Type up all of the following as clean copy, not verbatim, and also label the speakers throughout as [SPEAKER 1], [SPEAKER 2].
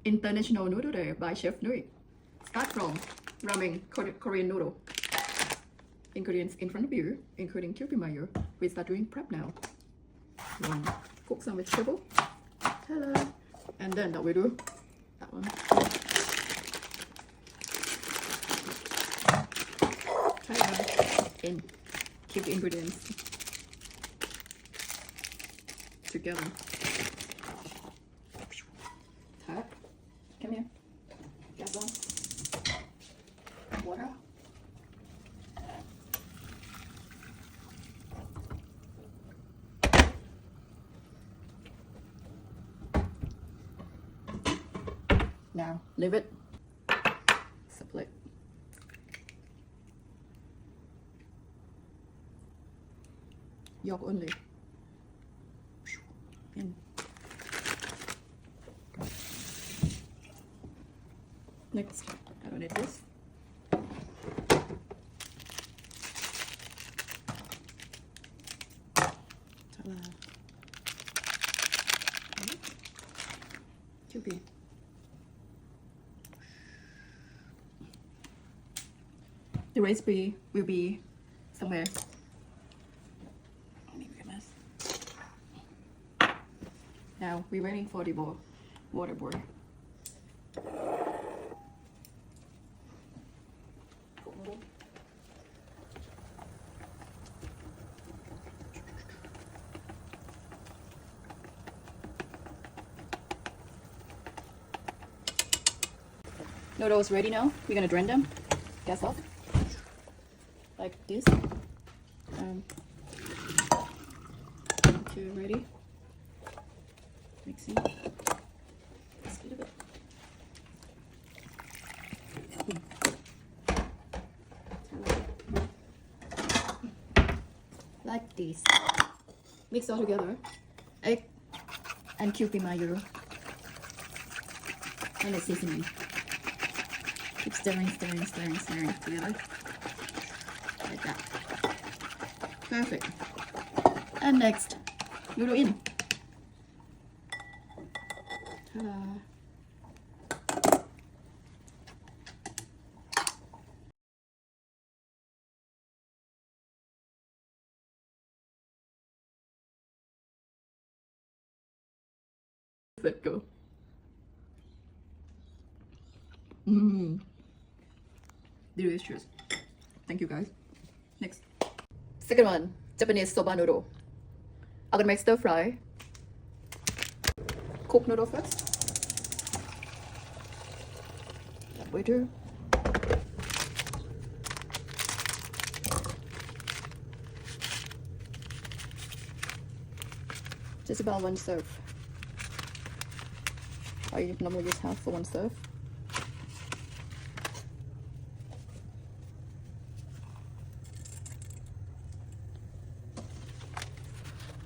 [SPEAKER 1] International Noodle Day by Chef Nui. Start from ramen Korean noodle. Ingredients in front of you, including Kewpie mayo. We start doing prep now. One, cook some vegetable. Hello. And then that we do that one. Try that in. Keep the ingredients together. Tap. Come here. Gas on. Water. Now leave it. Separate. Yolk only. In. Next, I don't need this. Kewpie. The recipe will be somewhere. Now we're waiting for the water boil. Noodles ready now. We're gonna drain them. Gas off. Like this. Okay, ready. Mixing. Just a little bit. Like this. Mix all together. Egg and Kewpie mayo. And the seasoning. Keep stirring together. Like that. Perfect. And next, noodle in. Ta-da. Let go. Delicious. Thank you guys. Next. Second one, Japanese soba noodle. I'm gonna make stir fry. Cook noodle first. That we do. Just about one serve. I normally use half for one serve.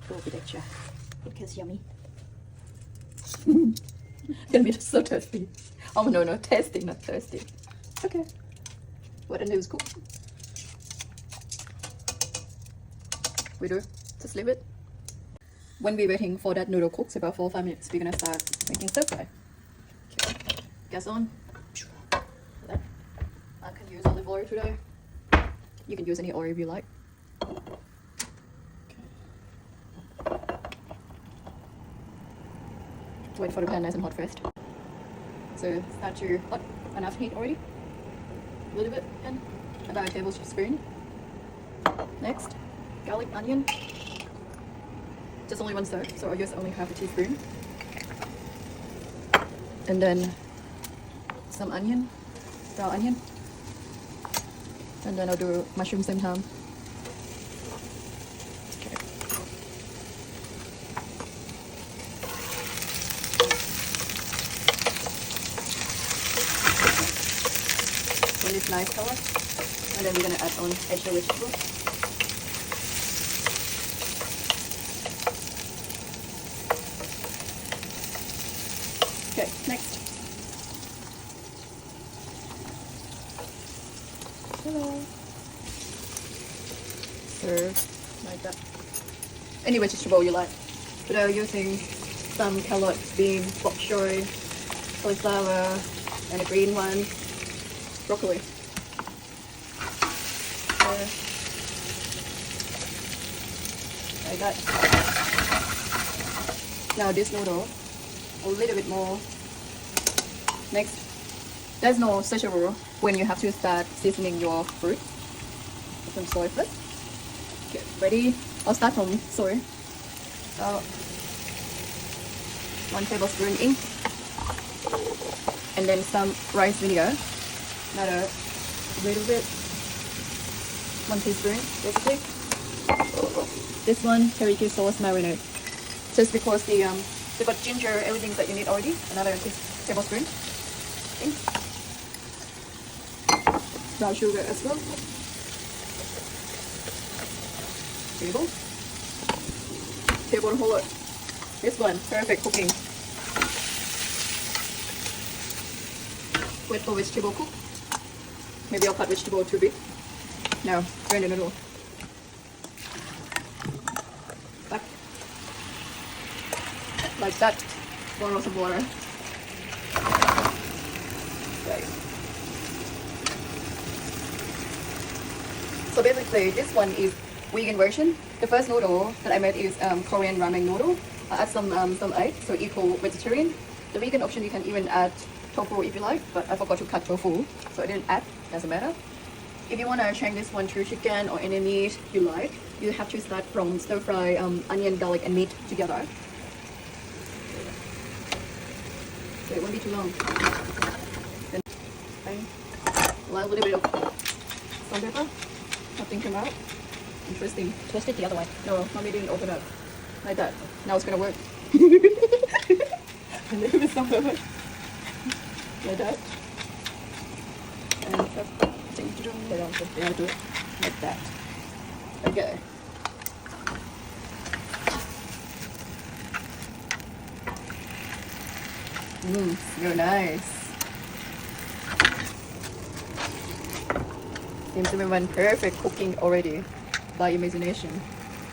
[SPEAKER 1] Go with it, it gets yummy. Gonna be so thirsty. Oh no, tasty, not thirsty. Okay. What I do is cook. We do. Just leave it. When we're waiting for that noodle cooks about 4 or 5 minutes, we're gonna start making stir fry. Okay. Gas on. I can use olive oil today. You can use any oil you like. Wait for the pan nice and hot first. So start to hot enough heat already. A little bit and about a tablespoon. Next, garlic, onion. Just only one serve, so I'll use only half a teaspoon. And then some onion, raw onion. And then I'll do mushroom same time. Okay. When it's nice color, and then we're gonna add on extra vegetables. Okay, next. Hello. Serve like that. Any vegetable you like. Today I'm using some carrots, beans, bok choy, cauliflower, and a green one, broccoli. Like that. Now this noodle, a little bit more. Next, there's no such a rule when you have to start seasoning your fruit. Some soy first. Okay, ready? I'll start from soy. So 1 tablespoon in, and then some rice vinegar, another little bit, 1 teaspoon basically. This one, teriyaki sauce marinade, just because they've got ginger, everything that you need already. Another tablespoon in. Brown sugar as well. Table holder. This one, perfect cooking. Wait for vegetable cook. Maybe I'll cut vegetable too big. Now, drain the noodle. Back. Like that. 1 lots of water. Okay. So basically, this one is vegan version. The first noodle that I made is Korean ramen noodle. I add some egg, so equal vegetarian. The vegan option you can even add tofu if you like, but I forgot to cut tofu, so I didn't add. Doesn't matter. If you want to change this one to chicken or any meat you like, you have to start from stir fry onion, garlic, and meat together. So it won't be too long. Then a little bit of salt pepper. Nothing came out. Interesting.
[SPEAKER 2] Twist it the other way.
[SPEAKER 1] No, mommy didn't open up. Like that. Now it's gonna work. A little bit salt pepper. Like that. And that's yeah, do it like that. Okay. So nice. Seems to be one perfect cooking already by imagination.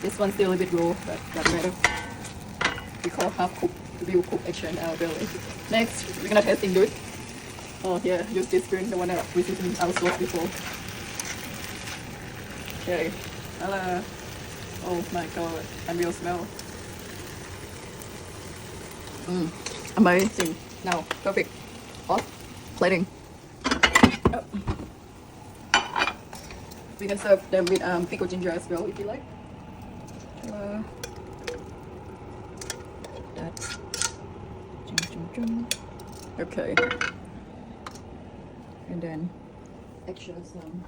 [SPEAKER 1] This one's still a bit raw, but doesn't matter. We call half cooked, real cooked action our belly. Next, we're gonna testing good. Oh yeah, use this spoon, the one that we used in our sauce before. Okay, hello. Oh my god, unreal smell. Amazing. Now, perfect. Off, plating. Oh. We can serve them with pickled ginger as well if you like. That. Okay. And then extra some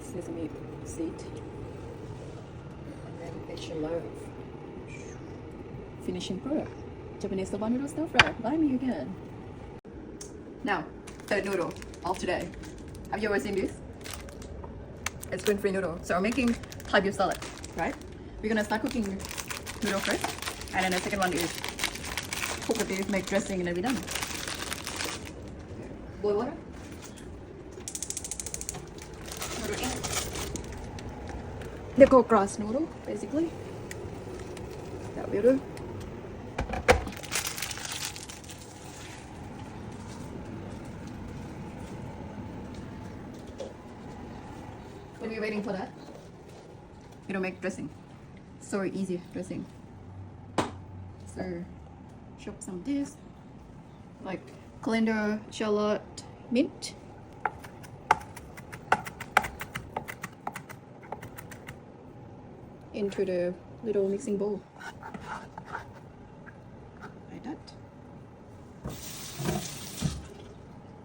[SPEAKER 1] sesame seed. And then extra love. Finishing product. Japanese Soba noodle stir fry. Buy me again. Now, third noodle of today. Have you ever seen this? It's gluten-free noodle. So we're making Thai beef salad, right? We're gonna start cooking noodle first, and then the second one is cook the beef, make dressing, and then we're done. Boil water. Noodle in. The cold grass noodle, basically. That will do. When we're waiting for that, it'll make dressing. So easy dressing. So chop some of this, like colander, shallot, mint. Into the little mixing bowl. Like that.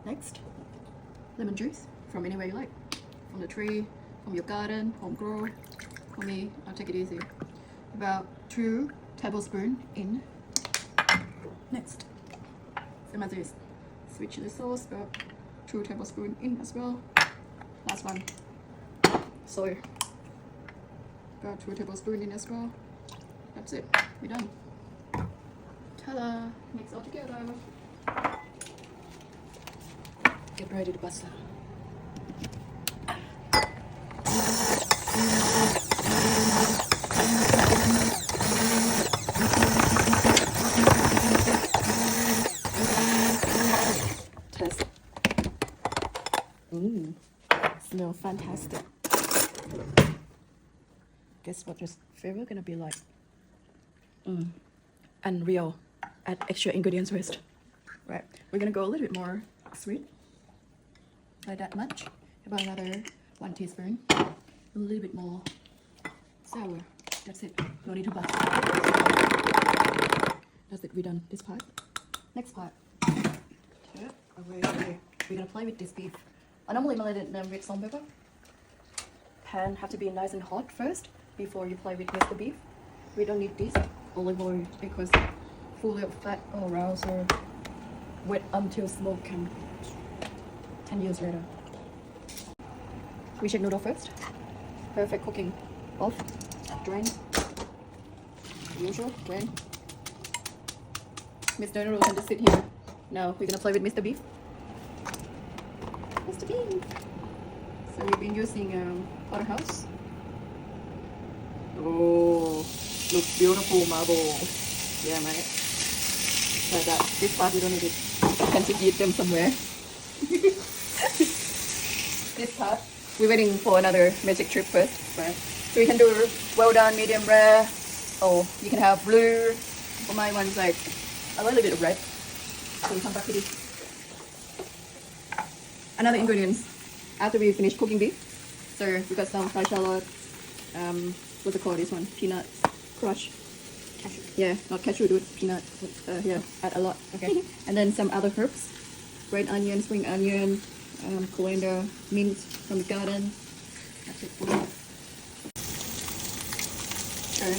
[SPEAKER 1] Next, lemon juice from anywhere you like. From the tree, from your garden, home grow. For me, I'll take it easy. About 2 tablespoons in. Next, same as this. Sweet chili sauce, about 2 tablespoons in as well. Last one, soy. About 2 tablespoons in as well. That's it. We're done. Ta-da! Mix all together. Get ready to bust out. test. Smell fantastic. Guess what this flavor gonna be like? Unreal. Add extra ingredients first. Right, we're gonna go a little bit more sweet. Like that much. About another 1 teaspoon. A little bit more sour. That's it. No need to butter. That's it. We're done this part. Next part. We're gonna play with this beef. I normally marinate them with some pepper. Pan have to be nice and hot first before you play with the beef. We don't need this olive oil because full of fat all around, so wet until smoke can 10 years later. We check noodle first. Perfect cooking. Off. Drain. Usual. Drain. Mr. Noodle can just sit here. Now we're gonna play with Mr. Beef. Mr. Beef. So we've been using porterhouse. Oh, looks beautiful marble. Yeah, mate. Like that. This part we don't need it. Can just eat them somewhere. This part we're waiting for another magic trip first, right? So we can do well done, medium rare. Oh, you can have blue. For my one's like a little bit of red. So we come back to this. Another ingredients after we finish cooking beef. So we got some fried shallot. What's it called? This one, peanut crush. Cashew. Yeah, not cashew, dude. Peanut. Yeah, add a lot. Okay. And then some other herbs: red onion, spring onion, colander, mint from the garden. That's it for me. Turn.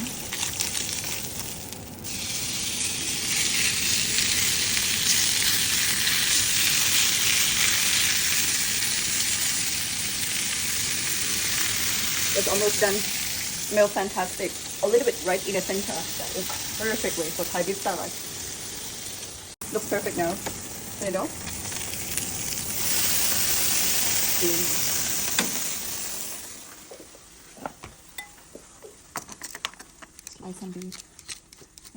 [SPEAKER 1] It's almost done. Smells fantastic. A little bit right in the center. That is perfect way for Thai beef salad. Looks perfect now. Turn it off. Slice some beef.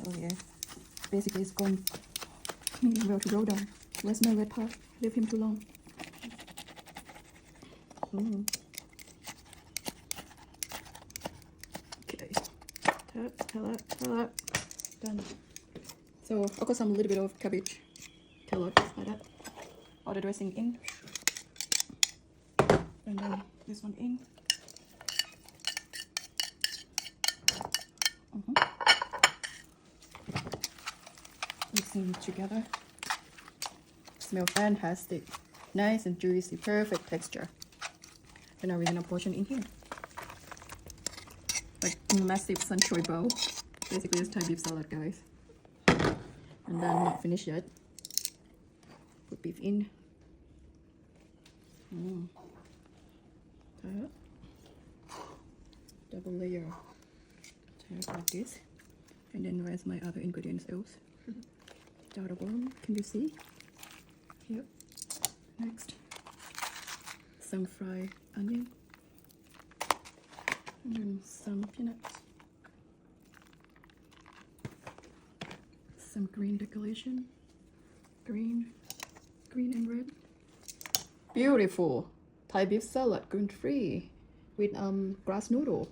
[SPEAKER 1] Oh yeah. Basically it's going well to roll down. Where's my red part? Leave him too long. Tap. Done. So I got some little bit of cabbage, carrot, like that. All the dressing in, and then this one in. Mixing it together. Smells fantastic, nice and juicy, perfect texture. And now we're gonna portion in here. Like massive sunchoy bowl. Basically it's Thai beef salad, guys. And then not finished yet. Put beef in. Double layer. Like this. And then where's my other ingredients else? Down the bottom, can you see? Yep. Next, some fried onion. And then some peanuts. Some green decoration. Green and red. Beautiful Thai beef salad, gluten-free with grass noodle.